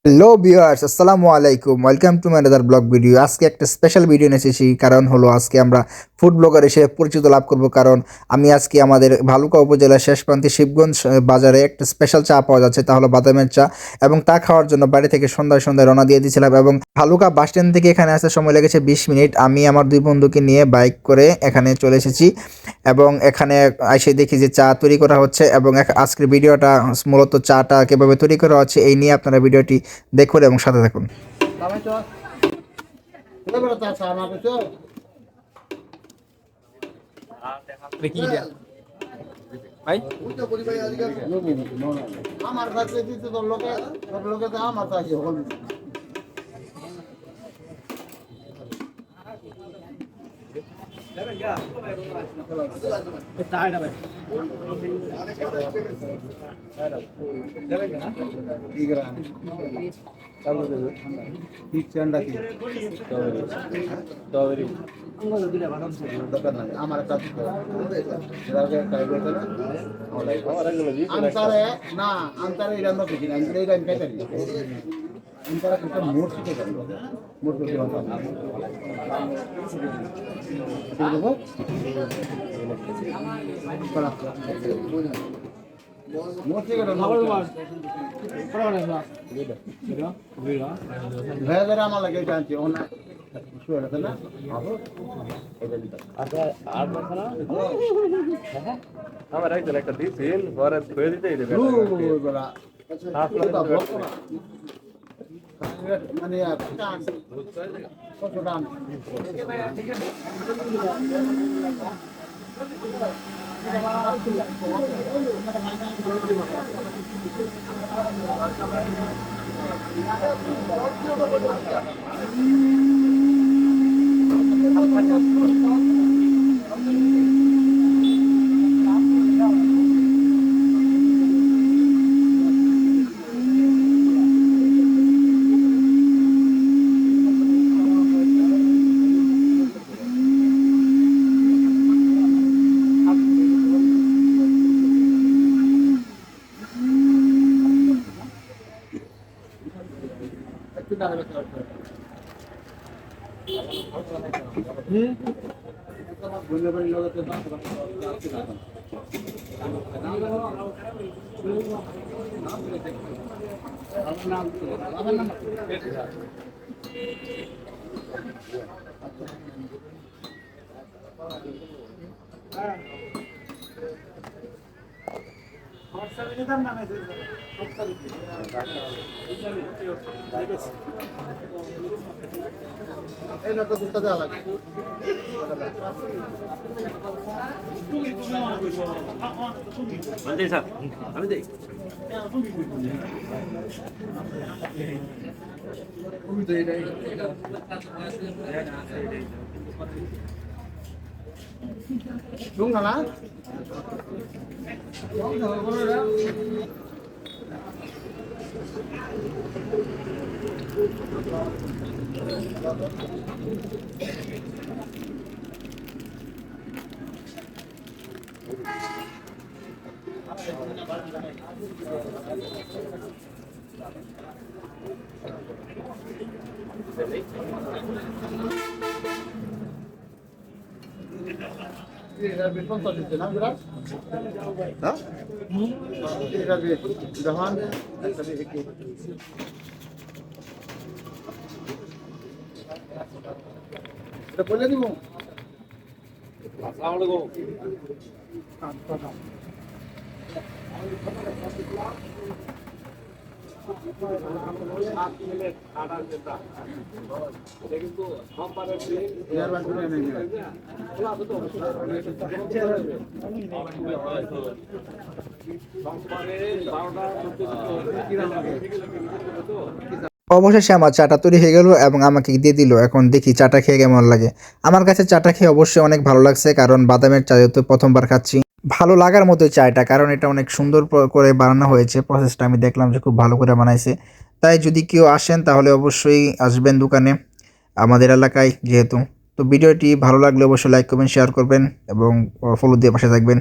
Hello viewers, আসসালামু আলাইকুম। Welcome to my another blog video. আজকে একটা স্পেশাল ভিডিও নিয়ে এসেছি। কারণ হলো আজকে আমরা ফুড ব্লগার হিসেবে পরিচিত লাভ করব। কারণ আমি আজকে আমাদের ভালুকা উপজেলার শেষ প্রান্তে শিবগঞ্জ বাজারে একটা স্পেশাল চা পাওয়া যাচ্ছে, তা হলো বাদামের চা। এবং তা খাওয়ার জন্য বাড়ি থেকে সন্ধ্যায় সন্ধ্যায় রওনা দিয়ে দিয়েছিলাম। এবং ভালুকা বাস স্ট্যান্ড থেকে এখানে আসতে সময় লেগেছে 20 মিনিট। আমি আমার দুই বন্ধুকে নিয়ে বাইক করে এখানে চলে এসেছি এবং এখানে এসে দেখি যে চা তৈরি করা হচ্ছে। এবং আজকের ভিডিওটা মূলত চাটা কীভাবে তৈরি করা হচ্ছে এই নিয়ে আপনারা ভিডিওটি দেখুন এবং সাথে থাকুন। আমার কাছে দিতে তো লোকে আমার কাছে হল আমার কাছে না আন্তারে এটা আমরা বুঝি না এটা আমি খাইতারি আন্তারা একটা মোট শিখে গেল মোট করতে পারতাম মোট শিখে গেল ভেজারে আমার লাগে এটা আনছি ওনা শুয়ে গেছে না আমার একজন একটা দিয়েছেন ঘরে ধুয়ে দিতেই দেবে মানে কত দাম এই না তো দুটো দেওয়া লাগে আমি দেই đúng là lá এটা বেতন তো দিতে না বিরাট হ্যাঁ এটা জাহান একটা দেখি এটা বলে দিব আসসালামু আলাইকুম অবশেষে আমার চাটা তৈরি হয়ে গেল এবং আমাকে দিয়ে দিল। এখন দেখি চাটা খেয়ে কেমন লাগে। আমার কাছে চাটা খেয়ে অবশ্যই অনেক ভালো লাগছে, কারণ বাদামের চা যেহেতু প্রথমবার খাচ্ছি, ভালো লাগার মতো চাটা, কারণ এটা অনেক সুন্দর করে বানানো হয়েছে। প্রসেসটা আমি দেখলাম যে খুব ভালো করে বানাইছে। তাই যদি কেউ আসেন তাহলে অবশ্যই আসবেন দোকানে আমাদের এলাকায় যেহেতু। তো ভিডিওটি ভালো লাগলে অবশ্যই লাইক করবেন, শেয়ার করবেন এবং ফলো দিয়ে পাশে থাকবেন।